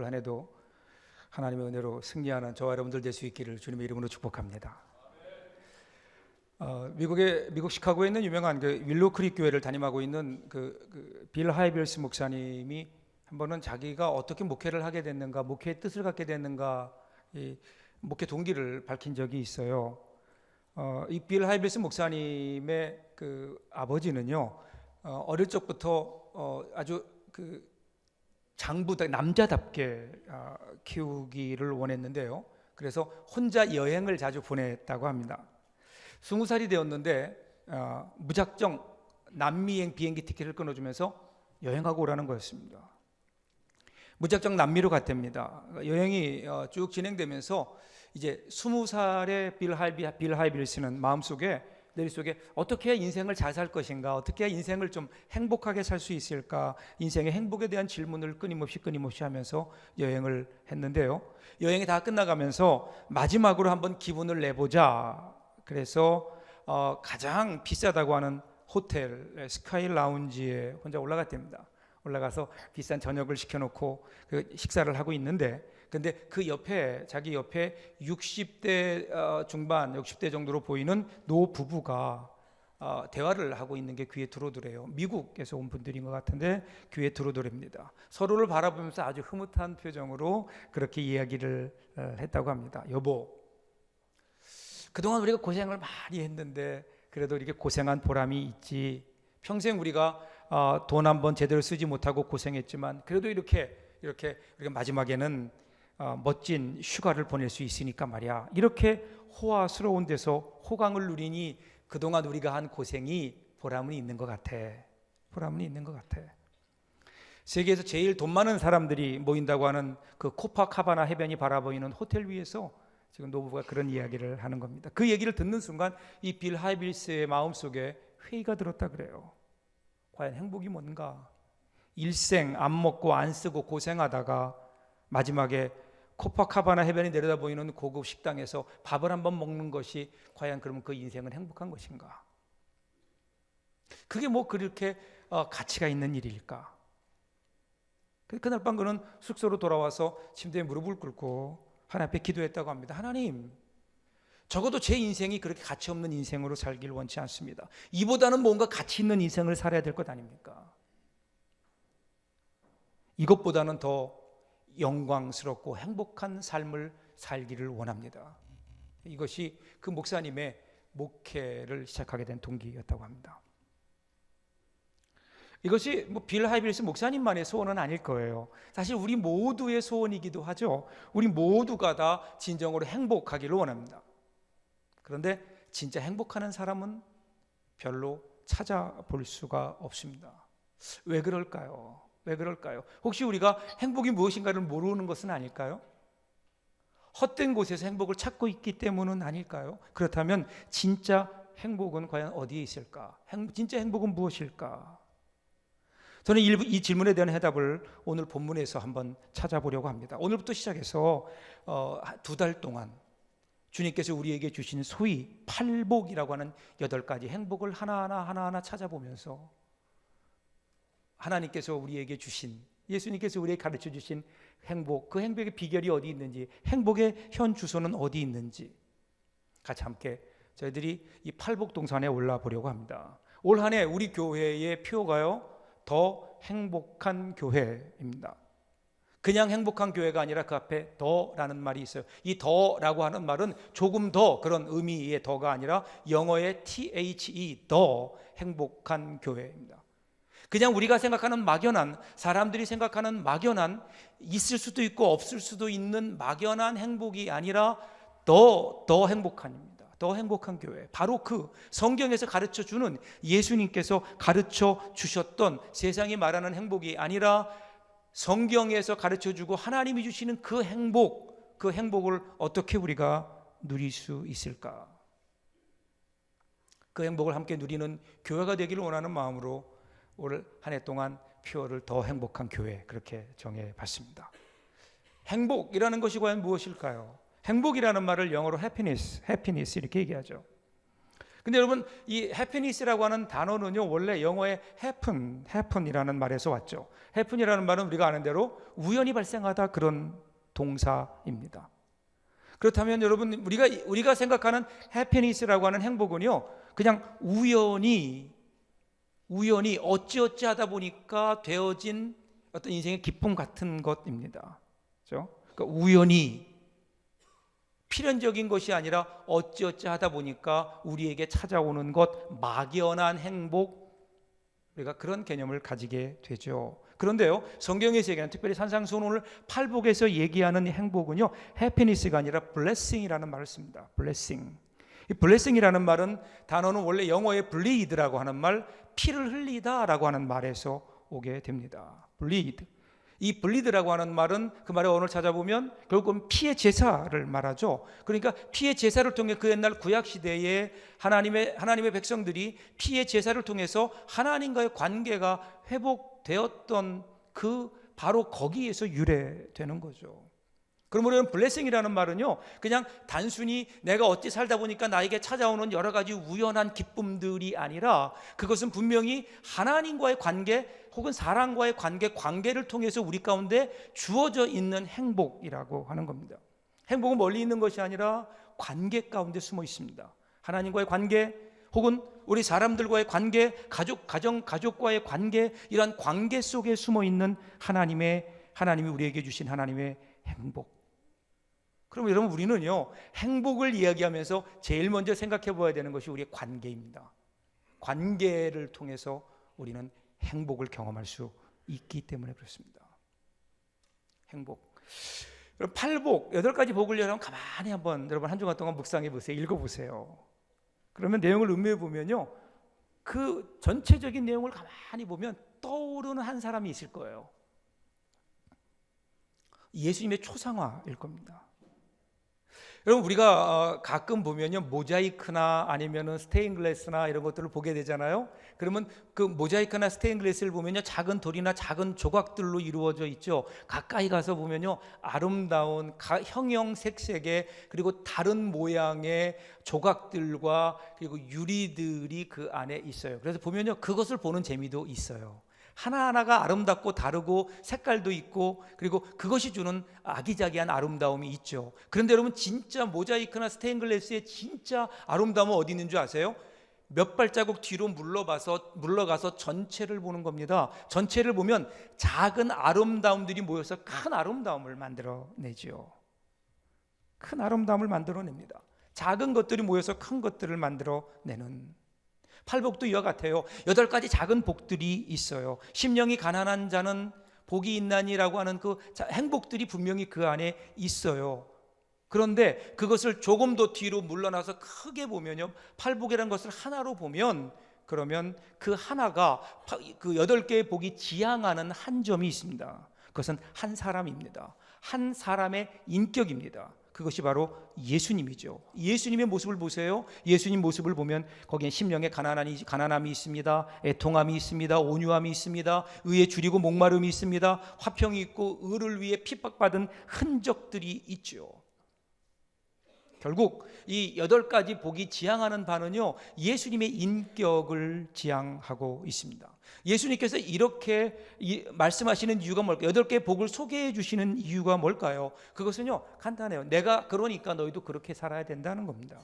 한 해도 하나님의 은혜로 승리하는 저와 여러분들 될 수 있기를 주님의 이름으로 축복합니다. 미국 시카고에 있는 유명한 그 윌로우 크릭 교회를 담임하고 있는 빌 하이빌스 목사님이 한 번은 자기가 어떻게 목회를 하게 됐는가, 목회의 뜻을 갖게 됐는가, 이 목회 동기를 밝힌 적이 있어요. 이 빌 하이빌스 목사님의 그 아버지는요, 어릴 적부터 아주 그 장부다 남자답게 키우기를 원했는데요. 그래서 혼자 여행을 자주 보냈다고 합니다. 20살이 되었는데 무작정 남미행 비행기 티켓을 끊어주면서 여행하고 오라는 거였습니다. 무작정 남미로 갔답니다. 여행이 쭉 진행되면서 이제 20살의 빌 하이빌스는 마음속에 내릿속에 어떻게 해야 인생을 잘 살 것인가, 어떻게 해야 인생을 좀 행복하게 살 수 있을까, 인생의 행복에 대한 질문을 끊임없이 하면서 여행을 했는데요. 여행이 다 끝나가면서 마지막으로 한번 기분을 내보자. 그래서 가장 비싸다고 하는 호텔 스카이 라운지에 혼자 올라갔답니다. 올라가서 비싼 저녁을 시켜놓고 그 식사를 하고 있는데, 근데 그 옆에 자기 옆에 60대 중반 60대 정도로 보이는 노 부부가 대화를 하고 있는 게 귀에 들어오더래요. 미국에서 온 분들인 것 같은데 귀에 들어오더랍니다. 서로를 바라보면서 아주 흐뭇한 표정으로 그렇게 이야기를 했다고 합니다. 여보, 그동안 우리가 고생을 많이 했는데 그래도 이렇게 고생한 보람이 있지. 평생 우리가 돈 한 번 제대로 쓰지 못하고 고생했지만 그래도 이렇게 우리가 마지막에는 멋진 휴가를 보낼 수 있으니까 말이야. 이렇게 호화스러운 데서 호강을 누리니 그동안 우리가 한 고생이 보람은 있는 것 같아. 보람은 있는 것 같아. 세계에서 제일 돈 많은 사람들이 모인다고 하는 그 코파카바나 해변이 바라보이는 호텔 위에서 지금 노부가 그런 이야기를 하는 겁니다. 그 얘기를 듣는 순간 이 빌 하이빌스의 마음속에 회의가 들었다 그래요. 과연 행복이 뭔가? 일생 안 먹고 안 쓰고 고생하다가 마지막에 코파카바나 해변이 내려다 보이는 고급 식당에서 밥을 한번 먹는 것이 과연 그러면 그 인생은 행복한 것인가? 그게 뭐 그렇게 가치가 있는 일일까? 그날 밤 그는 숙소로 돌아와서 침대에 무릎을 꿇고 하나님 앞에 기도했다고 합니다. 하나님, 적어도 제 인생이 그렇게 가치 없는 인생으로 살길 원치 않습니다. 이보다는 뭔가 가치 있는 인생을 살아야 될 것 아닙니까? 이것보다는 더 영광스럽고 행복한 삶을 살기를 원합니다. 이것이 그 목사님의 목회를 시작하게 된 동기였다고 합니다. 이것이 빌 하이빌스 목사님만의 소원은 아닐 거예요. 사실 우리 모두의 소원이기도 하죠. 우리 모두가 다 진정으로 행복하기를 원합니다. 그런데 진짜 행복하는 사람은 별로 찾아볼 수가 없습니다. 왜 그럴까요? 왜 그럴까요? 혹시 우리가 행복이 무엇인가를 모르는 것은 아닐까요? 헛된 곳에서 행복을 찾고 있기 때문은 아닐까요? 그렇다면 진짜 행복은 과연 어디에 있을까? 진짜 행복은 무엇일까? 저는 이 질문에 대한 해답을 오늘 본문에서 한번 찾아보려고 합니다. 오늘부터 시작해서 2달 동안 주님께서 우리에게 주신 소위 팔복이라고 하는 8가지 행복을 하나하나 찾아보면서 하나님께서 우리에게 주신, 예수님께서 우리에게 가르쳐 주신 행복, 그 행복의 비결이 어디 있는지, 행복의 현 주소는 어디 있는지 같이 함께 저희들이 이 팔복 동산에 올라 보려고 합니다. 올 한 해 우리 교회의 표가요, 더 행복한 교회입니다. 그냥 행복한 교회가 아니라 그 앞에 더라는 말이 있어요. 이 더라고 하는 말은 조금 더 그런 의미의 더가 아니라 영어의 THE, 더 행복한 교회입니다. 그냥 우리가 생각하는 막연한, 사람들이 생각하는 막연한, 있을 수도 있고 없을 수도 있는 막연한 행복이 아니라 더 행복한입니다. 더 행복한 교회, 바로 그 성경에서 가르쳐주는, 예수님께서 가르쳐 주셨던 세상이 말하는 행복이 아니라 성경에서 가르쳐주고 하나님이 주시는 그 행복을 어떻게 우리가 누릴 수 있을까? 그 행복을 함께 누리는 교회가 되기를 원하는 마음으로 올 한 해 동안 표어를 더 행복한 교회 그렇게 정해봤습니다. 행복이라는 것이 과연 무엇일까요? 행복이라는 말을 영어로 happiness 이렇게 얘기하죠. 근데 여러분, 이 happiness라고 하는 단어는요, 원래 영어의 happen이라는 말에서 왔죠. happen이라는 말은 우리가 아는 대로 우연히 발생하다, 그런 동사입니다. 그렇다면 여러분, 우리가 생각하는 happiness라고 하는 행복은요, 그냥 우연히 어찌어찌 하다 보니까 되어진 어떤 인생의 기쁨 같은 것입니다. 그렇죠? 그러니까 우연히 필연적인 것이 아니라 어찌어찌 하다 보니까 우리에게 찾아오는 것, 막연한 행복, 우리가 그런 개념을 가지게 되죠. 그런데요, 성경에서 얘기하는, 특별히 산상수훈 팔복에서 얘기하는 행복은요, 해피니스가 아니라 블레싱이라는 말을 씁니다. 블레싱. 이 블레싱이라는 말은, 단어는 원래 영어의 bleed라고 하는 말, 피를 흘리다라고 하는 말에서 오게 됩니다. bleed. 이 bleed라고 하는 말은, 그 말의 언어를 찾아보면 결국은 피의 제사를 말하죠. 그러니까 피의 제사를 통해, 그 옛날 구약 시대에 하나님의 백성들이 피의 제사를 통해서 하나님과의 관계가 회복되었던 그 바로 거기에서 유래되는 거죠. 그러면 우리는 블레싱이라는 말은요, 그냥 단순히 내가 어찌 살다 보니까 나에게 찾아오는 여러 가지 우연한 기쁨들이 아니라, 그것은 분명히 하나님과의 관계 혹은 사람과의 관계를 통해서 우리 가운데 주어져 있는 행복이라고 하는 겁니다. 행복은 멀리 있는 것이 아니라 관계 가운데 숨어 있습니다. 하나님과의 관계, 혹은 우리 사람들과의 관계, 가족과의 관계, 이런 관계 속에 숨어 있는 하나님이 우리에게 주신 하나님의 행복. 그럼 여러분, 우리는요, 행복을 이야기하면서 제일 먼저 생각해 봐야 되는 것이 우리의 관계입니다. 관계를 통해서 우리는 행복을 경험할 수 있기 때문에 그렇습니다. 행복. 여러분, 팔복, 8가지 복을 여러분 가만히 한번 여러분 한 주간 동안 묵상해 보세요. 읽어 보세요. 그러면 내용을 음미해 보면요, 그 전체적인 내용을 가만히 보면 떠오르는 한 사람이 있을 거예요. 예수님의 초상화일 겁니다. 여러분, 우리가 가끔 보면요, 모자이크나 아니면은 스테인글라스나 이런 것들을 보게 되잖아요. 그러면 그 모자이크나 스테인글라스를 보면요, 작은 돌이나 작은 조각들로 이루어져 있죠. 가까이 가서 보면요, 아름다운 형형색색의, 그리고 다른 모양의 조각들과 그리고 유리들이 그 안에 있어요. 그래서 보면요, 그것을 보는 재미도 있어요. 하나하나가 아름답고 다르고 색깔도 있고, 그리고 그것이 주는 아기자기한 아름다움이 있죠. 그런데 여러분, 진짜 모자이크나 스테인글라스의 진짜 아름다움은 어디 있는 줄 아세요? 몇 발자국 뒤로 물러가서 전체를 보는 겁니다. 전체를 보면 작은 아름다움들이 모여서 큰 아름다움을 만들어내죠. 큰 아름다움을 만들어냅니다. 작은 것들이 모여서 큰 것들을 만들어내는. 팔복도 이와 같아요. 8가지 작은 복들이 있어요. 심령이 가난한 자는 복이 있나니라고 하는 그 행복들이 분명히 그 안에 있어요. 그런데 그것을 조금 더 뒤로 물러나서 크게 보면요, 팔복이라는 것을 하나로 보면, 그러면 그 하나가 그 8개의 복이 지향하는 한 점이 있습니다. 그것은 한 사람입니다. 한 사람의 인격입니다. 그것이 바로 예수님이죠. 예수님의 모습을 보세요. 예수님 모습을 보면 거기에 심령의 가난함이 있습니다. 애통함이 있습니다. 온유함이 있습니다. 의에 줄이고 목마름이 있습니다. 화평이 있고 의를 위해 핍박받은 흔적들이 있죠. 결국 이 8가지 복이 지향하는 바는요, 예수님의 인격을 지향하고 있습니다. 예수님께서 이렇게 말씀하시는 이유가 뭘까요? 8개의 복을 소개해 주시는 이유가 뭘까요? 그것은요, 간단해요. 내가 그러니까 너희도 그렇게 살아야 된다는 겁니다.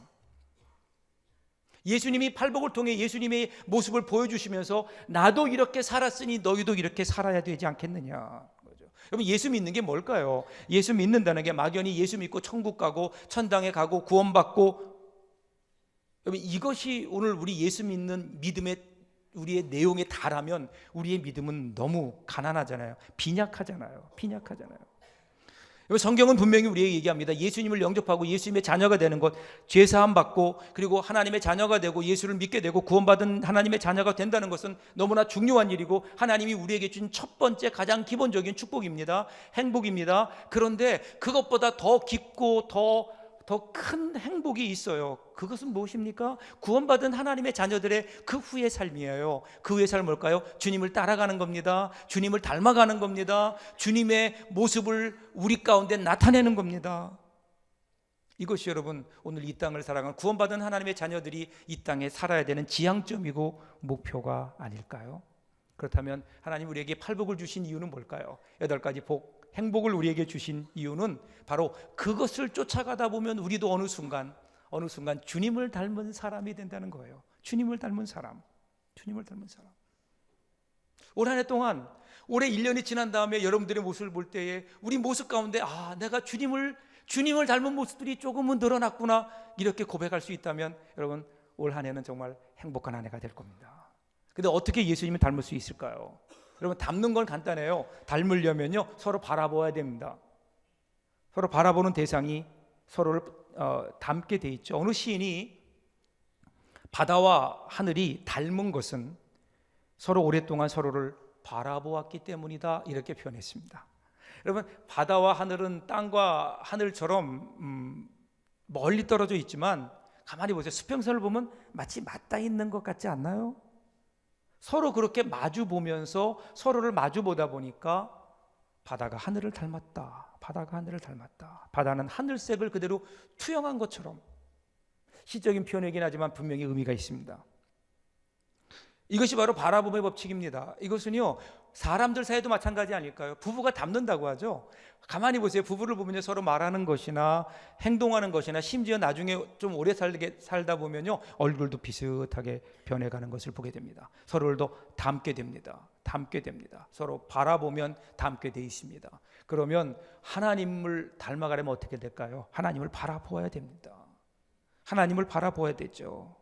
예수님이 팔복을 통해 예수님의 모습을 보여주시면서 나도 이렇게 살았으니 너희도 이렇게 살아야 되지 않겠느냐. 여러분, 예수 믿는 게 뭘까요? 예수 믿는다는 게 막연히 예수 믿고 천국 가고 천당에 가고 구원받고, 여러분, 이것이 오늘 우리 예수 믿는 믿음의 우리의 내용에 달하면 우리의 믿음은 너무 가난하잖아요. 빈약하잖아요. 성경은 분명히 우리에게 얘기합니다. 예수님을 영접하고 예수님의 자녀가 되는 것, 죄사함 받고 그리고 하나님의 자녀가 되고 예수를 믿게 되고 구원받은 하나님의 자녀가 된다는 것은 너무나 중요한 일이고, 하나님이 우리에게 준 첫 번째 가장 기본적인 축복입니다. 행복입니다. 그런데 그것보다 더 깊고 더 큰 행복이 있어요. 그것은 무엇입니까? 구원받은 하나님의 자녀들의 그 후의 삶이에요. 그 후의 삶은 뭘까요? 주님을 따라가는 겁니다. 주님을 닮아가는 겁니다. 주님의 모습을 우리 가운데 나타내는 겁니다. 이것이 여러분 오늘 이 땅을 살아가는 구원받은 하나님의 자녀들이 이 땅에 살아야 되는 지향점이고 목표가 아닐까요? 그렇다면 하나님 우리에게 팔복을 주신 이유는 뭘까요? 8가지 복, 행복을 우리에게 주신 이유는 바로 그것을 쫓아가다 보면 우리도 어느 순간 주님을 닮은 사람이 된다는 거예요. 주님을 닮은 사람. 올 한 해 동안 올해 1년이 지난 다음에 여러분들의 모습을 볼 때에 우리 모습 가운데 내가 주님을 닮은 모습들이 조금은 늘어났구나 이렇게 고백할 수 있다면 여러분 올 한 해는 정말 행복한 한 해가 될 겁니다. 근데 어떻게 예수님을 닮을 수 있을까요? 여러분 닮는 건 간단해요. 닮으려면요 서로 바라보아야 됩니다. 서로 바라보는 대상이 서로를 닮게 돼 있죠. 어느 시인이 바다와 하늘이 닮은 것은 서로 오랫동안 서로를 바라보았기 때문이다 이렇게 표현했습니다. 여러분 바다와 하늘은 땅과 하늘처럼 멀리 떨어져 있지만 가만히 보세요. 수평선을 보면 마치 맞닿아 있는 것 같지 않나요? 서로 그렇게 마주 보면서 서로를 마주 보다 보니까 바다가 하늘을 닮았다. 바다는 하늘색을 그대로 투영한 것처럼 시적인 표현이긴 하지만 분명히 의미가 있습니다. 이것이 바로 바라봄의 법칙입니다. 이것은요 사람들 사이도 마찬가지 아닐까요? 부부가 닮는다고 하죠. 가만히 보세요. 부부를 보면요 서로 말하는 것이나 행동하는 것이나 심지어 나중에 좀 오래 살다 보면요 얼굴도 비슷하게 변해가는 것을 보게 됩니다. 서로를 더 닮게 됩니다. 서로 바라보면 닮게 돼 있습니다. 그러면 하나님을 닮아가려면 어떻게 될까요? 하나님을 바라보아야 됩니다. 하나님을 바라보아야 되죠.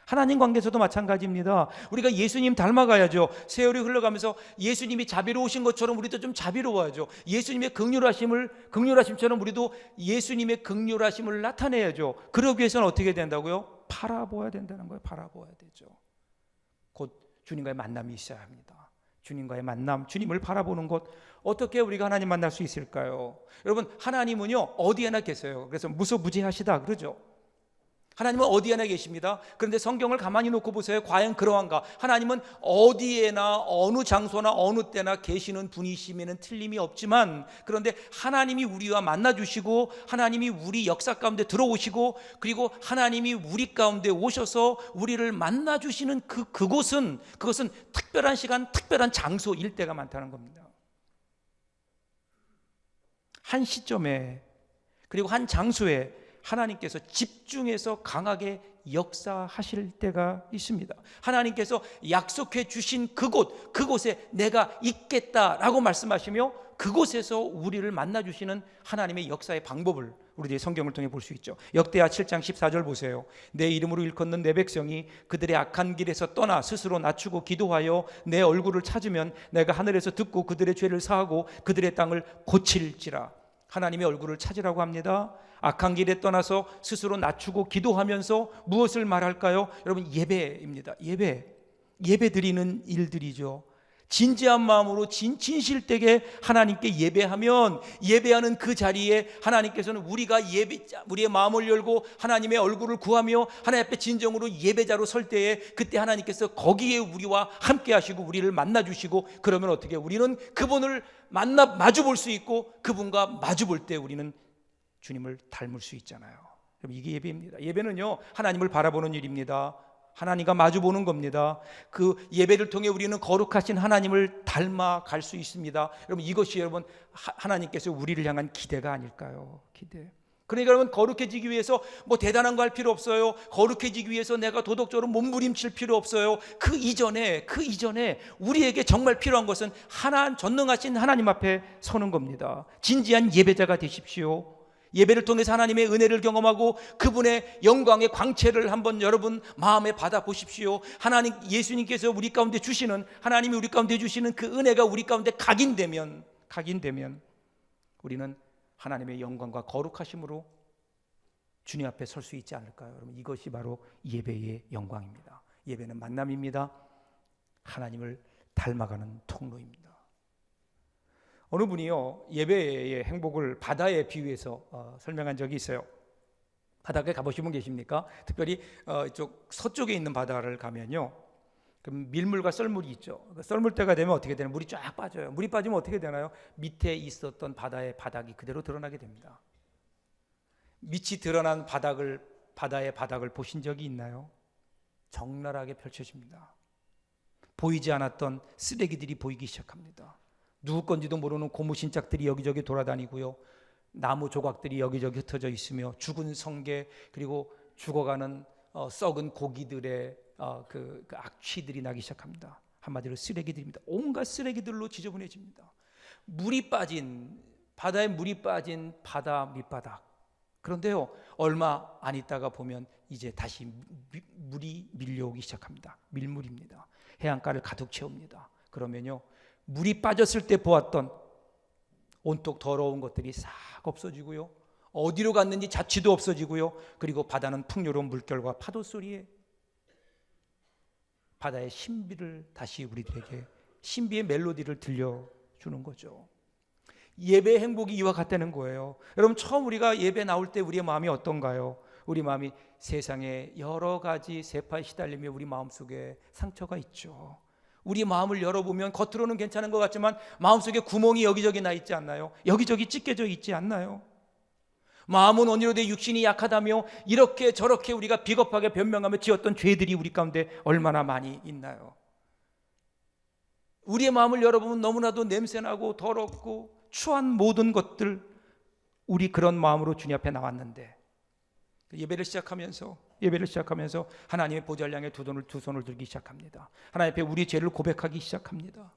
하나님 관계에서도 마찬가지입니다. 우리가 예수님 닮아가야죠. 세월이 흘러가면서 예수님이 자비로우신 것처럼 우리도 좀 자비로워야죠. 예수님의 긍휼하심처럼 우리도 예수님의 긍휼하심을 나타내야죠. 그러기 위해서는 어떻게 된다고요? 바라보아야 된다는 거예요. 바라보아야 되죠. 곧 주님과의 만남이 있어야 합니다. 주님과의 만남, 주님을 바라보는 것, 어떻게 우리가 하나님 만날 수 있을까요? 여러분 하나님은요 어디에나 계세요. 그래서 무소부지하시다 그러죠. 하나님은 어디에나 계십니다. 그런데 성경을 가만히 놓고 보세요. 과연 그러한가? 하나님은 어디에나 어느 장소나 어느 때나 계시는 분이심에는 틀림이 없지만, 그런데 하나님이 우리와 만나주시고 하나님이 우리 역사 가운데 들어오시고 그리고 하나님이 우리 가운데 오셔서 우리를 만나주시는 그것은 특별한 시간, 특별한 장소일 때가 많다는 겁니다. 한 시점에 그리고 한 장소에 하나님께서 집중해서 강하게 역사하실 때가 있습니다. 하나님께서 약속해 주신 그곳에 내가 있겠다라고 말씀하시며 그곳에서 우리를 만나주시는 하나님의 역사의 방법을 우리들이 성경을 통해 볼 수 있죠. 역대하 7장 14절 보세요. 내 이름으로 일컫는 내 백성이 그들의 악한 길에서 떠나 스스로 낮추고 기도하여 내 얼굴을 찾으면 내가 하늘에서 듣고 그들의 죄를 사하고 그들의 땅을 고칠지라. 하나님의 얼굴을 찾으라고 합니다. 악한 길에 떠나서 스스로 낮추고 기도하면서 무엇을 말할까요? 여러분 예배입니다. 예배 드리는 일들이죠. 진지한 마음으로 진실되게 하나님께 예배하면 예배하는 그 자리에 하나님께서는 우리의 마음을 열고 하나님의 얼굴을 구하며 하나님 앞에 진정으로 예배자로 설 때에 그때 하나님께서 거기에 우리와 함께 하시고 우리를 만나 주시고, 그러면 어떻게 우리는 그분을 마주 볼 수 있고 그분과 마주 볼 때 우리는 주님을 닮을 수 있잖아요. 여러분 이게 예배입니다. 예배는요 하나님을 바라보는 일입니다. 하나님과 마주보는 겁니다. 그 예배를 통해 우리는 거룩하신 하나님을 닮아갈 수 있습니다. 여러분 이것이 여러분 하나님께서 우리를 향한 기대가 아닐까요? 기대. 그러니까 여러분 거룩해지기 위해서 뭐 대단한 거 할 필요 없어요. 거룩해지기 위해서 내가 도덕적으로 몸부림칠 필요 없어요. 그 이전에 우리에게 정말 필요한 것은 전능하신 하나님 앞에 서는 겁니다. 진지한 예배자가 되십시오. 예배를 통해서 하나님의 은혜를 경험하고 그분의 영광의 광채를 한번 여러분 마음에 받아 보십시오. 예수님께서 우리 가운데 주시는, 하나님이 우리 가운데 주시는 그 은혜가 우리 가운데 각인되면 우리는 하나님의 영광과 거룩하심으로 주님 앞에 설 수 있지 않을까요? 여러분 이것이 바로 예배의 영광입니다. 예배는 만남입니다. 하나님을 닮아가는 통로입니다. 어느 분이요 예배의 행복을 바다에 비유해서 설명한 적이 있어요. 바다에 가보신 분 계십니까? 특별히 이쪽 서쪽에 있는 바다를 가면요 그럼 밀물과 썰물이 있죠. 썰물 때가 되면 어떻게 되나요? 물이 쫙 빠져요. 물이 빠지면 어떻게 되나요? 밑에 있었던 바다의 바닥이 그대로 드러나게 됩니다. 밑이 드러난 바다의 바닥을 보신 적이 있나요? 적나라하게 펼쳐집니다. 보이지 않았던 쓰레기들이 보이기 시작합니다. 누구 건지도 모르는 고무신짝들이 여기저기 돌아다니고요. 나무 조각들이 여기저기 흩어져 있으며 죽은 성게, 그리고 죽어가는 썩은 고기들의 그 악취들이 나기 시작합니다. 한마디로 쓰레기들입니다. 온갖 쓰레기들로 지저분해집니다. 바다에 물이 빠진 바다 밑바닥. 그런데요, 얼마 안 있다가 보면 이제 다시 물이 밀려오기 시작합니다. 밀물입니다. 해안가를 가득 채웁니다. 그러면요, 물이 빠졌을 때 보았던 온통 더러운 것들이 싹 없어지고요, 어디로 갔는지 자취도 없어지고요, 그리고 바다는 풍요로운 물결과 파도 소리에 바다의 신비를 다시 우리들에게, 신비의 멜로디를 들려주는 거죠. 예배의 행복이 이와 같다는 거예요. 여러분, 처음 우리가 예배 나올 때 우리의 마음이 어떤가요? 우리 마음이 세상에 여러 가지 세파에 시달리며 우리 마음속에 상처가 있죠. 우리 마음을 열어보면 겉으로는 괜찮은 것 같지만 마음속에 구멍이 여기저기 나 있지 않나요? 여기저기 찢겨져 있지 않나요? 마음은 온유로되 육신이 약하다며 이렇게 저렇게 우리가 비겁하게 변명하며 지었던 죄들이 우리 가운데 얼마나 많이 있나요? 우리의 마음을 열어보면 너무나도 냄새나고 더럽고 추한 모든 것들, 우리 그런 마음으로 주님 앞에 나왔는데 예배를 시작하면서 하나님의 보좌를 향해 두 손을 들기 시작합니다. 하나님 앞에 우리 죄를 고백하기 시작합니다.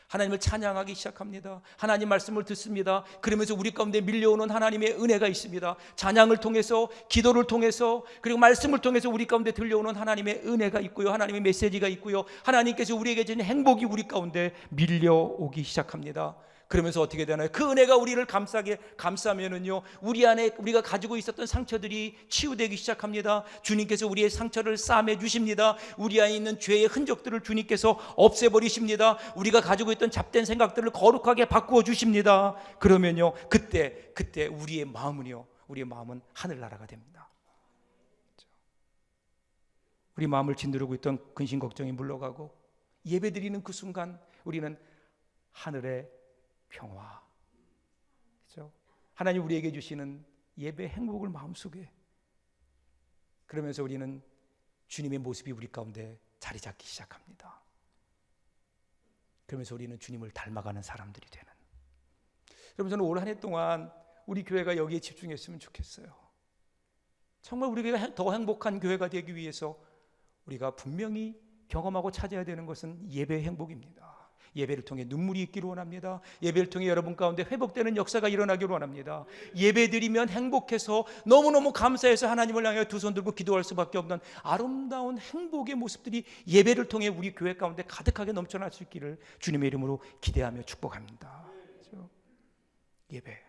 하나님을 찬양하기 시작합니다. 하나님 말씀을 듣습니다. 그러면서 우리 가운데 밀려오는 하나님의 은혜가 있습니다. 찬양을 통해서, 기도를 통해서, 그리고 말씀을 통해서 우리 가운데 들려오는 하나님의 은혜가 있고요, 하나님의 메시지가 있고요, 하나님께서 우리에게 주신 행복이 우리 가운데 밀려오기 시작합니다. 그러면서 어떻게 되나요? 그 은혜가 우리를 감싸면은요, 우리 안에 우리가 가지고 있었던 상처들이 치유되기 시작합니다. 주님께서 우리의 상처를 싸매 주십니다. 우리 안에 있는 죄의 흔적들을 주님께서 없애버리십니다. 우리가 가지고 있던 잡된 생각들을 거룩하게 바꾸어 주십니다. 그러면요, 그때 우리의 마음은 하늘나라가 됩니다. 우리 마음을 짓누르고 있던 근심 걱정이 물러가고 예배드리는 그 순간 우리는 하늘의 평화, 그렇죠? 하나님 우리에게 주시는 예배 행복을 마음속에, 그러면서 우리는 주님의 모습이 우리 가운데 자리 잡기 시작합니다. 그러면서 우리는 주님을 닮아가는 사람들이 되는. 여러분, 저는 올 한 해 동안 우리 교회가 여기에 집중했으면 좋겠어요. 정말 우리 교회가 더 행복한 교회가 되기 위해서 우리가 분명히 경험하고 찾아야 되는 것은 예배의 행복입니다. 예배를 통해 눈물이 있기를 원합니다. 예배를 통해 여러분 가운데 회복되는 역사가 일어나기를 원합니다. 예배드리면 행복해서 너무너무 감사해서 하나님을 향해 두 손 들고 기도할 수밖에 없는 아름다운 행복의 모습들이 예배를 통해 우리 교회 가운데 가득하게 넘쳐날 수 있기를 주님의 이름으로 기대하며 축복합니다. 그렇죠? 예배.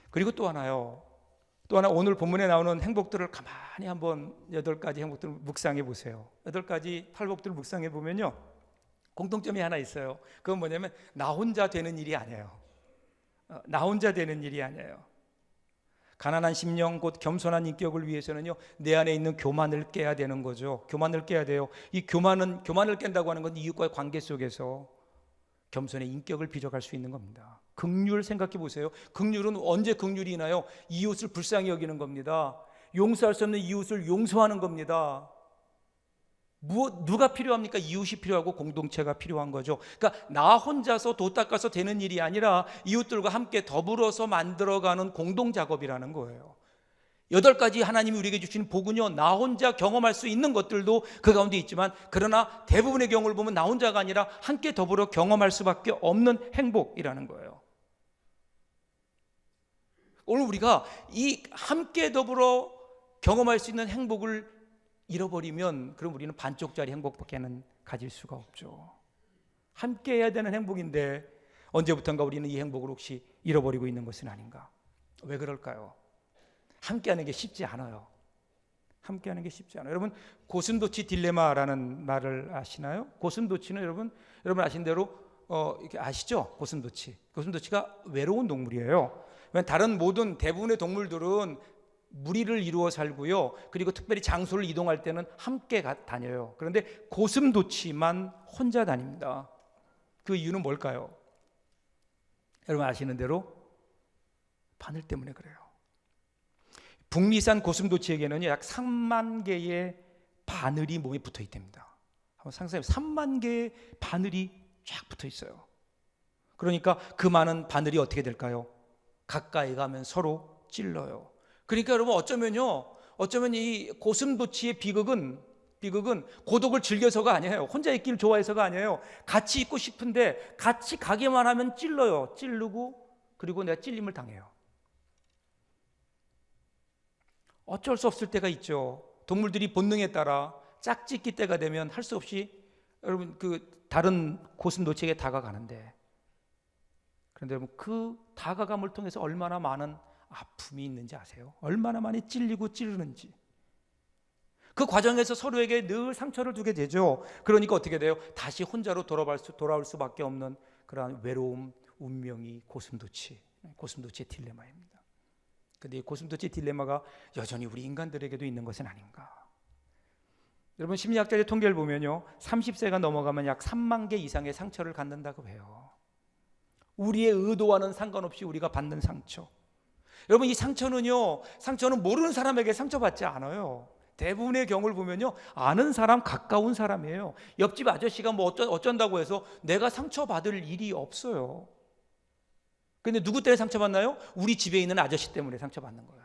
그리고 또 하나 오늘 본문에 나오는 행복들을 가만히 한번 8가지 행복들을 묵상해 보세요. 8가지 팔복들을 묵상해 보면요, 공통점이 하나 있어요. 그건 뭐냐면 나 혼자 되는 일이 아니에요. 나 혼자 되는 일이 아니에요. 가난한 심령 곧 겸손한 인격을 위해서는요, 내 안에 있는 교만을 깨야 되는 거죠. 교만을 깨야 돼요. 이 교만을 깬다고 하는 건 이웃과의 관계 속에서 겸손의 인격을 빚어갈 수 있는 겁니다. 긍휼 생각해 보세요. 긍휼은 언제 긍휼이 나요? 이웃을 불쌍히 여기는 겁니다. 용서할 수 없는 이웃을 용서하는 겁니다. 누가 필요합니까? 이웃이 필요하고 공동체가 필요한 거죠. 그러니까 나 혼자서 도 닦아서 되는 일이 아니라 이웃들과 함께 더불어서 만들어가는 공동작업이라는 거예요. 8가지 하나님이 우리에게 주신 복은요, 나 혼자 경험할 수 있는 것들도 그 가운데 있지만, 그러나 대부분의 경우를 보면 나 혼자가 아니라 함께 더불어 경험할 수밖에 없는 행복이라는 거예요. 오늘 우리가 이 함께 더불어 경험할 수 있는 행복을 잃어버리면 그럼 우리는 반쪽짜리 행복밖에는 가질 수가 없죠. 함께 해야 되는 행복인데 언제부턴가 우리는 이 행복을 혹시 잃어버리고 있는 것은 아닌가? 왜 그럴까요? 함께하는 게 쉽지 않아요. 함께하는 게 쉽지 않아요. 여러분, 고슴도치 딜레마라는 말을 아시나요? 고슴도치는 여러분 아신 대로 이렇게 아시죠? 고슴도치가 외로운 동물이에요. 다른 대부분의 동물들은 무리를 이루어 살고요, 그리고 특별히 장소를 이동할 때는 함께 다녀요. 그런데 고슴도치만 혼자 다닙니다. 그 이유는 뭘까요? 여러분 아시는 대로 바늘 때문에 그래요. 북미산 고슴도치에게는 약 3만 개의 바늘이 몸에 붙어 있답니다. 한번 상상해 보세요. 3만 개의 바늘이 쫙 붙어 있어요. 그러니까 그 많은 바늘이 어떻게 될까요? 가까이 가면 서로 찔러요. 그러니까 여러분 어쩌면 이 고슴도치의 비극은 고독을 즐겨서가 아니에요. 혼자 있기를 좋아해서가 아니에요. 같이 있고 싶은데 같이 가기만 하면 찔러요. 찌르고 그리고 내가 찔림을 당해요. 어쩔 수 없을 때가 있죠. 동물들이 본능에 따라 짝짓기 때가 되면 할 수 없이 여러분 그 다른 고슴도치에게 다가가는데, 그런데 여러분 그 다가감을 통해서 얼마나 많은 아픔이 있는지 아세요? 얼마나 많이 찔리고 찌르는지. 그 과정에서 서로에게 늘 상처를 주게 되죠. 그러니까 어떻게 돼요? 다시 혼자로 돌아올 수밖에 없는 그러한 외로움, 운명이 고슴도치의 딜레마입니다. 그런데 이 고슴도치의 딜레마가 여전히 우리 인간들에게도 있는 것은 아닌가. 여러분 심리학자의 통계를 보면요, 30세가 넘어가면 약 3만 개 이상의 상처를 갖는다고 해요. 우리의 의도와는 상관없이 우리가 받는 상처. 여러분 이 상처는 모르는 사람에게 상처받지 않아요. 대부분의 경우를 보면요, 아는 사람, 가까운 사람이에요. 옆집 아저씨가 뭐 어쩐다고 해서 내가 상처받을 일이 없어요. 근데 누구 때문에 상처받나요? 우리 집에 있는 아저씨 때문에 상처받는 거예요.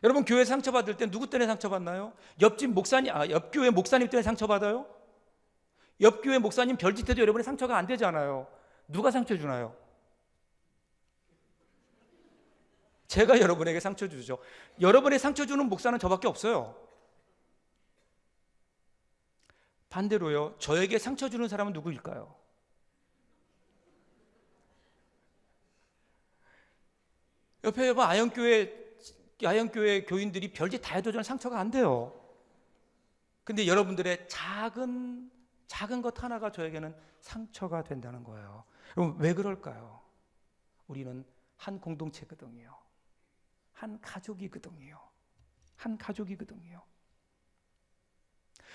여러분 교회 상처받을 때 누구 때문에 상처받나요? 옆교회 목사님 때문에 상처받아요? 옆교회 목사님 별짓해도 여러분의 상처가 안 되잖아요. 누가 상처 주나요? 제가 여러분에게 상처 주죠. 여러분의 상처 주는 목사는 저밖에 없어요. 반대로요, 저에게 상처 주는 사람은 누구일까요? 옆에 여러분 아영교회 교인들이 별짓 다 해도 저는 상처가 안 돼요. 근데 여러분들의 작은 것 하나가 저에게는 상처가 된다는 거예요. 여러분 왜 그럴까요? 우리는 한 공동체거든요. 한 가족이거든요.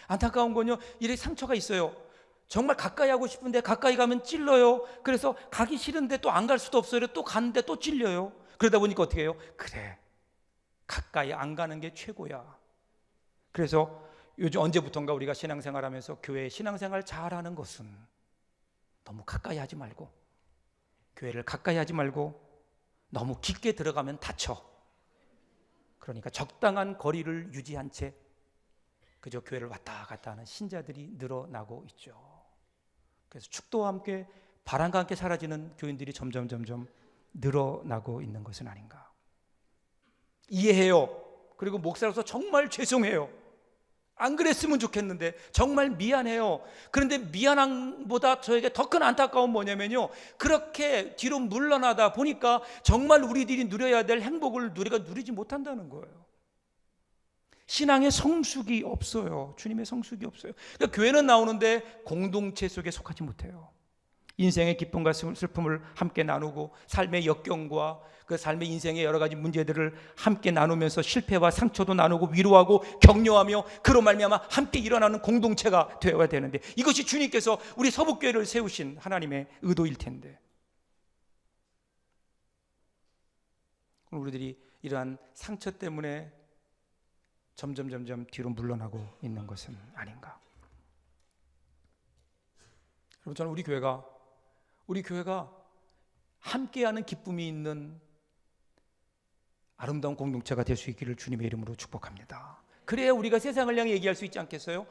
안타까운 건요, 이렇게 상처가 있어요. 정말 가까이 하고 싶은데 가까이 가면 찔러요. 그래서 가기 싫은데 또 안 갈 수도 없어요. 또 가는데 또 찔려요. 그러다 보니까 어떻게 해요? 그래, 가까이 안 가는 게 최고야. 그래서 요즘 언제부턴가 우리가 신앙생활하면서 교회 신앙생활 잘하는 것은 너무 가까이 하지 말고, 교회를 가까이 하지 말고 너무 깊게 들어가면 다쳐. 그러니까 적당한 거리를 유지한 채 그저 교회를 왔다 갔다 하는 신자들이 늘어나고 있죠. 그래서 축도와 함께 바람과 함께 사라지는 교인들이 점점 늘어나고 있는 것은 아닌가. 이해해요. 그리고 목사로서 정말 죄송해요. 안 그랬으면 좋겠는데 정말 미안해요. 그런데 미안함보다 저에게 더 큰 안타까운 뭐냐면요, 그렇게 뒤로 물러나다 보니까 정말 우리들이 누려야 될 행복을 우리가 누리지 못한다는 거예요. 신앙의 성숙이 없어요. 주님의 성숙이 없어요. 그러니까 교회는 나오는데 공동체 속에 속하지 못해요. 인생의 기쁨과 슬픔을 함께 나누고 삶의 역경과 그 삶의 인생의 여러 가지 문제들을 함께 나누면서 실패와 상처도 나누고 위로하고 격려하며 그로 말미암아 함께 일어나는 공동체가 되어야 되는데, 이것이 주님께서 우리 서북교회를 세우신 하나님의 의도일 텐데, 우리들이 이러한 상처 때문에 점점 뒤로 물러나고 있는 것은 아닌가. 여러분 저는 우리 교회가 함께하는 기쁨이 있는 아름다운 공동체가 될 수 있기를 주님의 이름으로 축복합니다. 그래야 우리가 세상을 향해 얘기할 수 있지 않겠어요?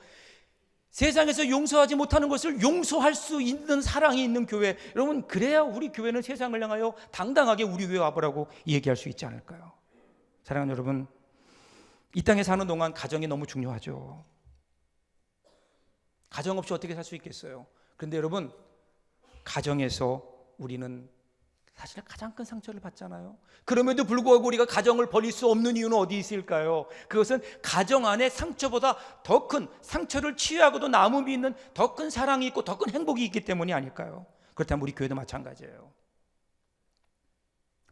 세상에서 용서하지 못하는 것을 용서할 수 있는 사랑이 있는 교회, 여러분 그래야 우리 교회는 세상을 향하여 당당하게 우리 교회 와보라고 얘기할 수 있지 않을까요? 사랑하는 여러분, 이 땅에 사는 동안 가정이 너무 중요하죠. 가정 없이 어떻게 살 수 있겠어요? 그런데 여러분, 가정에서 우리는 사실 가장 큰 상처를 받잖아요. 그럼에도 불구하고 우리가 가정을 버릴 수 없는 이유는 어디 있을까요? 그것은 가정 안에 상처보다 더 큰, 상처를 치유하고도 남음이 있는 더 큰 사랑이 있고 더 큰 행복이 있기 때문이 아닐까요? 그렇다면 우리 교회도 마찬가지예요.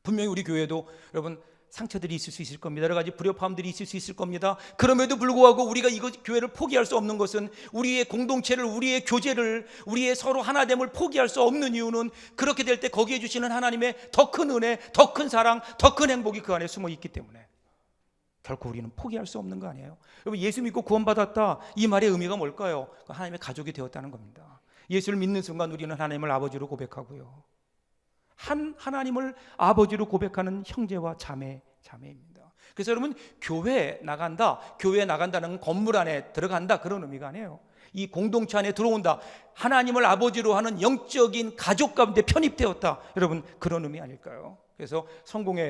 분명히 우리 교회도 여러분 상처들이 있을 수 있을 겁니다. 여러 가지 불협화음들이 있을 수 있을 겁니다. 그럼에도 불구하고 우리가 이거 교회를 포기할 수 없는 것은, 우리의 공동체를, 우리의 교제를, 우리의 서로 하나됨을 포기할 수 없는 이유는, 그렇게 될 때 거기에 주시는 하나님의 더 큰 은혜, 더 큰 사랑, 더 큰 행복이 그 안에 숨어 있기 때문에 결코 우리는 포기할 수 없는 거 아니에요? 여러분, 예수 믿고 구원받았다, 이 말의 의미가 뭘까요? 하나님의 가족이 되었다는 겁니다. 예수를 믿는 순간 우리는 하나님을 아버지로 고백하고요, 하나님을 아버지로 고백하는 형제와 자매입니다. 그래서 여러분, 교회에 나간다는 건물 안에 들어간다, 그런 의미가 아니에요. 이 공동체 안에 들어온다, 하나님을 아버지로 하는 영적인 가족 가운데 편입되었다, 여러분, 그런 의미 아닐까요? 그래서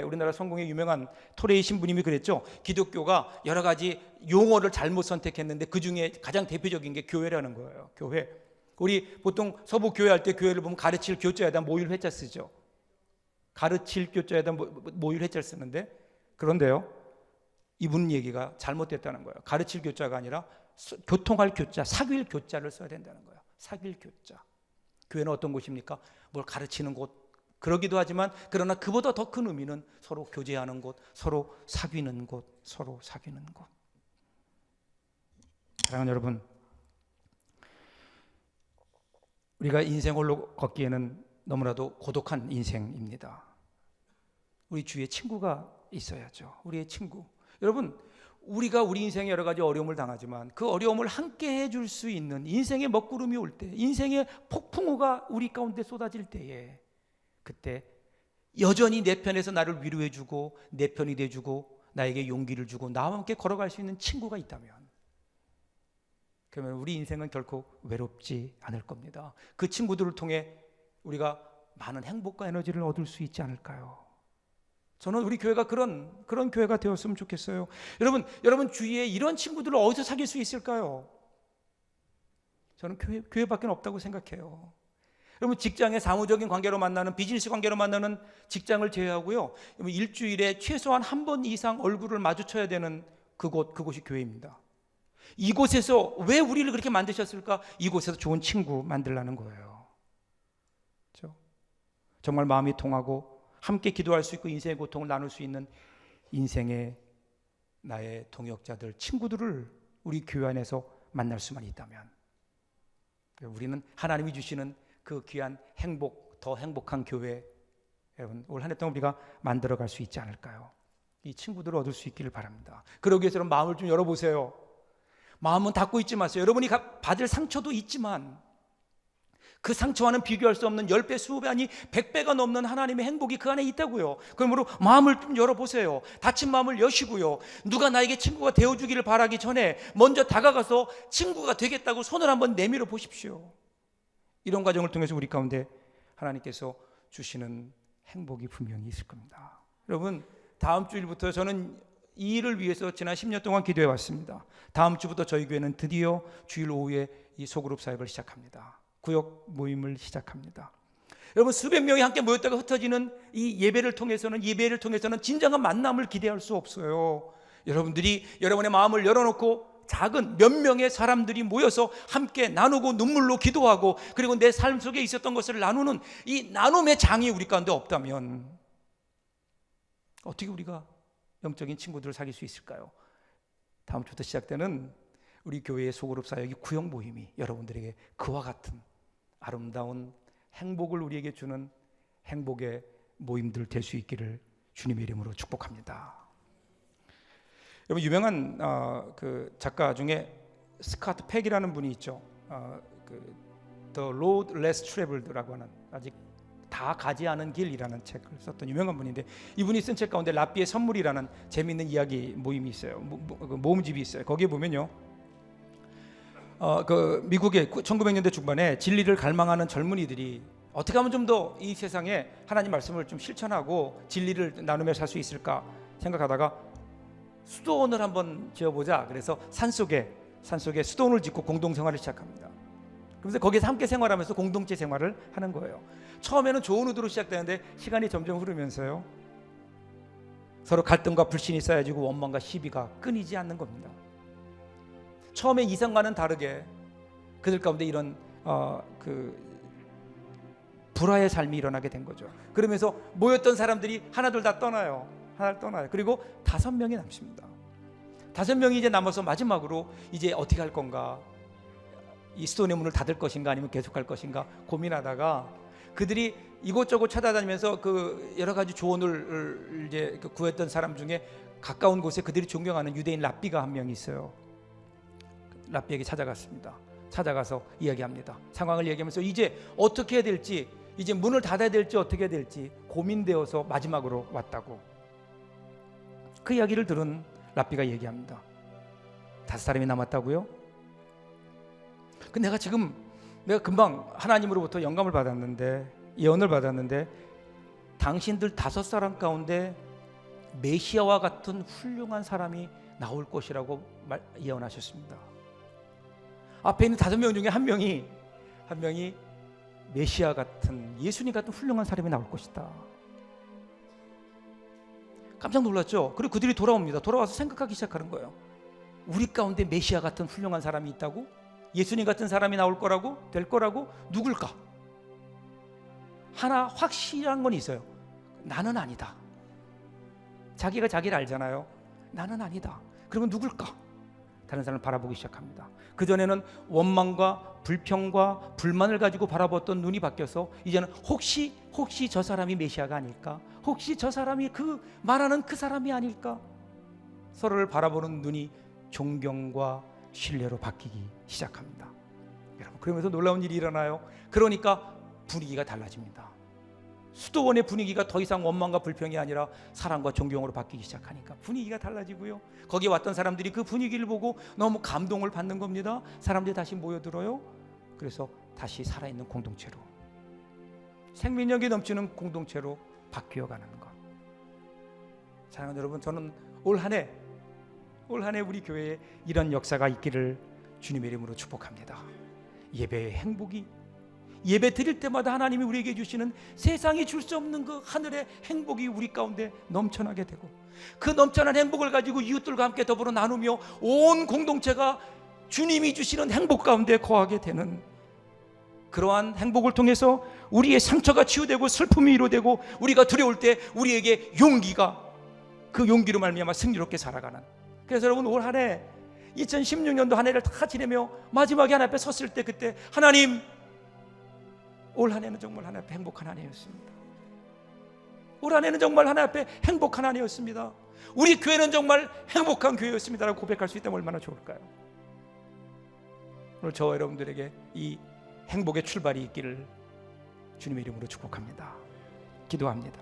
우리나라 성공의 유명한 토레이 신부님이 그랬죠. 기독교가 여러 가지 용어를 잘못 선택했는데 그 중에 가장 대표적인 게 교회라는 거예요. 교회. 우리 보통 서부 교회 할 때 교회를 보면 가르칠 교자에다 모일 회자 쓰죠. 가르칠 교자에다 모일 회자 쓰는데, 그런데요, 이분 얘기가 잘못됐다는 거예요. 가르칠 교자가 아니라 교통할 교자, 사귈 교자를 써야 된다는 거예요. 사귈 교자. 교회는 어떤 곳입니까? 뭘 가르치는 곳, 그러기도 하지만, 그러나 그보다 더 큰 의미는 서로 교제하는 곳, 서로 사귀는 곳, 서로 사귀는 곳. 사랑하는 여러분, 우리가 인생 홀로 걷기에는 너무나도 고독한 인생입니다. 우리 주위에 친구가 있어야죠. 우리의 친구. 여러분, 우리가 우리 인생에 여러 가지 어려움을 당하지만 그 어려움을 함께 해줄 수 있는, 인생의 먹구름이 올 때, 인생의 폭풍우가 우리 가운데 쏟아질 때에, 그때 여전히 내 편에서 나를 위로해주고 내 편이 돼주고 나에게 용기를 주고 나와 함께 걸어갈 수 있는 친구가 있다면, 그러면 우리 인생은 결코 외롭지 않을 겁니다. 그 친구들을 통해 우리가 많은 행복과 에너지를 얻을 수 있지 않을까요? 저는 우리 교회가 그런 교회가 되었으면 좋겠어요. 여러분 주위에 이런 친구들을 어디서 사귈 수 있을까요? 저는 교회밖에 없다고 생각해요. 여러분, 직장의 사무적인 관계로 만나는, 비즈니스 관계로 만나는 직장을 제외하고요, 일주일에 최소한 한 번 이상 얼굴을 마주쳐야 되는 그곳이 교회입니다. 이곳에서 왜 우리를 그렇게 만드셨을까? 이곳에서 좋은 친구 만들라는 거예요. 그렇죠? 정말 마음이 통하고 함께 기도할 수 있고 인생의 고통을 나눌 수 있는 인생의 나의 동역자들, 친구들을 우리 교회 안에서 만날 수만 있다면, 우리는 하나님이 주시는 그 귀한 행복, 더 행복한 교회, 여러분, 올 한 해 동안 우리가 만들어갈 수 있지 않을까요? 이 친구들을 얻을 수 있기를 바랍니다. 그러기 위해서 여러분, 마음을 좀 열어보세요. 마음은 닫고 있지 마세요. 여러분이 받을 상처도 있지만 그 상처와는 비교할 수 없는 10배, 20배, 아니 100배가 넘는 하나님의 행복이 그 안에 있다고요. 그러므로 마음을 좀 열어보세요. 닫힌 마음을 여시고요, 누가 나에게 친구가 되어주기를 바라기 전에 먼저 다가가서 친구가 되겠다고 손을 한번 내밀어 보십시오. 이런 과정을 통해서 우리 가운데 하나님께서 주시는 행복이 분명히 있을 겁니다. 여러분, 다음 주일부터 저는 이 일을 위해서 지난 10년 동안 기도해 왔습니다. 다음 주부터 저희 교회는 드디어 주일 오후에 이 소그룹 사역을 시작합니다. 구역 모임을 시작합니다. 여러분, 수백 명이 함께 모였다가 흩어지는 이 예배를 통해서는 진정한 만남을 기대할 수 없어요. 여러분들이 여러분의 마음을 열어놓고 작은 몇 명의 사람들이 모여서 함께 나누고 눈물로 기도하고, 그리고 내 삶 속에 있었던 것을 나누는 이 나눔의 장이 우리 가운데 없다면 어떻게 우리가 영적인 친구들을 사귈 수 있을까요? 다음 주부터 시작되는 우리 교회의 소그룹 사역이 구역 모임이 여러분들에게 그와 같은 아름다운 행복을 우리에게 주는 행복의 모임들 될 수 있기를 주님의 이름으로 축복합니다. 여러분, 유명한 그 작가 중에 스카트 팩이라는 분이 있죠. The Road Less Traveled라고 하는, 아직 다 가지 않은 길이라는 책을 썼던 유명한 분인데, 이분이 쓴 책 가운데 라삐의 선물이라는 재미있는 이야기 모임이 있어요. 모음집이 있어요. 거기에 보면요, 그 미국의 1900년대 중반에 진리를 갈망하는 젊은이들이 어떻게 하면 좀 더 이 세상에 하나님 말씀을 좀 실천하고 진리를 나누며 살 수 있을까 생각하다가 수도원을 한번 지어보자. 그래서 산속에 수도원을 짓고 공동생활을 시작합니다. 그래서 거기서 함께 생활하면서 공동체 생활을 하는 거예요. 처음에는 좋은 의도로 시작되는데 시간이 점점 흐르면서요, 서로 갈등과 불신이 쌓여지고 원망과 시비가 끊이지 않는 겁니다. 처음에 이상과는 다르게 그들 가운데 이런 불화의 삶이 일어나게 된 거죠. 그러면서 모였던 사람들이 하나둘 다 떠나요. 하나를 떠나요. 그리고 5명이 남습니다. 5명이 이제 남아서 마지막으로 이제 어떻게 할 건가, 이 스톤의 문을 닫을 것인가 아니면 계속할 것인가 고민하다가 그들이 이곳저곳 찾아다니면서 그 여러 가지 조언을 이제 구했던 사람 중에 가까운 곳에 그들이 존경하는 유대인 랍비가 한 명 있어요. 랍비에게 찾아갔습니다. 찾아가서 이야기합니다. 상황을 얘기하면서 이제 어떻게 해야 될지, 이제 문을 닫아야 될지 어떻게 해야 될지 고민되어서 마지막으로 왔다고. 그 이야기를 들은 랍비가 얘기합니다. 5사람이 남았다고요? 근데 내가 금방 하나님으로부터 영감을 받았는데, 예언을 받았는데, 당신들 5사람 가운데 메시아와 같은 훌륭한 사람이 나올 것이라고 예언하셨습니다. 앞에 있는 5명 중에 한 명이 메시아 같은, 예수님 같은 훌륭한 사람이 나올 것이다. 깜짝 놀랐죠. 그리고 그들이 돌아옵니다. 돌아와서 생각하기 시작하는 거예요. 우리 가운데 메시아 같은 훌륭한 사람이 있다고? 예수님 같은 사람이 나올 거라고? 될 거라고? 누굴까? 하나 확실한 건 있어요. 나는 아니다. 자기가 자기를 알잖아요. 나는 아니다. 그러면 누굴까? 다른 사람을 바라보기 시작합니다. 그전에는 원망과 불평과 불만을 가지고 바라봤던 눈이 바뀌어서 이제는 혹시 저 사람이 메시아가 아닐까? 혹시 저 사람이 그 말하는 그 사람이 아닐까? 서로를 바라보는 눈이 존경과 신뢰로 바뀌기 시작합니다. 여러분, 그러면서 놀라운 일이 일어나요. 그러니까 분위기가 달라집니다. 수도원의 분위기가 더 이상 원망과 불평이 아니라 사랑과 존경으로 바뀌기 시작하니까 분위기가 달라지고요. 거기에 왔던 사람들이 그 분위기를 보고 너무 감동을 받는 겁니다. 사람들이 다시 모여들어요. 그래서 다시 살아있는 공동체로, 생명력이 넘치는 공동체로 바뀌어가는 것. 사랑하는 여러분, 저는 올 한 해 우리 교회에 이런 역사가 있기를 주님의 이름으로 축복합니다. 예배의 행복이, 예배 드릴 때마다 하나님이 우리에게 주시는 세상이 줄 수 없는 그 하늘의 행복이 우리 가운데 넘쳐나게 되고, 그 넘쳐난 행복을 가지고 이웃들과 함께 더불어 나누며 온 공동체가 주님이 주시는 행복 가운데 거하게 되는, 그러한 행복을 통해서 우리의 상처가 치유되고 슬픔이 위로되고, 우리가 두려울 때 우리에게 용기가, 그 용기로 말미암아 승리롭게 살아가는. 그래서 여러분, 올 한 해 2016년도 한 해를 다 지내며 마지막에 하나님 앞에 섰을 때, 그때 하나님, 올 한 해는 정말 하나님 앞에 행복한 한 해였습니다. 올 한 해는 정말 하나님 앞에 행복한 한 해였습니다. 우리 교회는 정말 행복한 교회였습니다라고 고백할 수 있다면 얼마나 좋을까요? 오늘 저와 여러분들에게 이 행복의 출발이 있기를 주님의 이름으로 축복합니다. 기도합니다.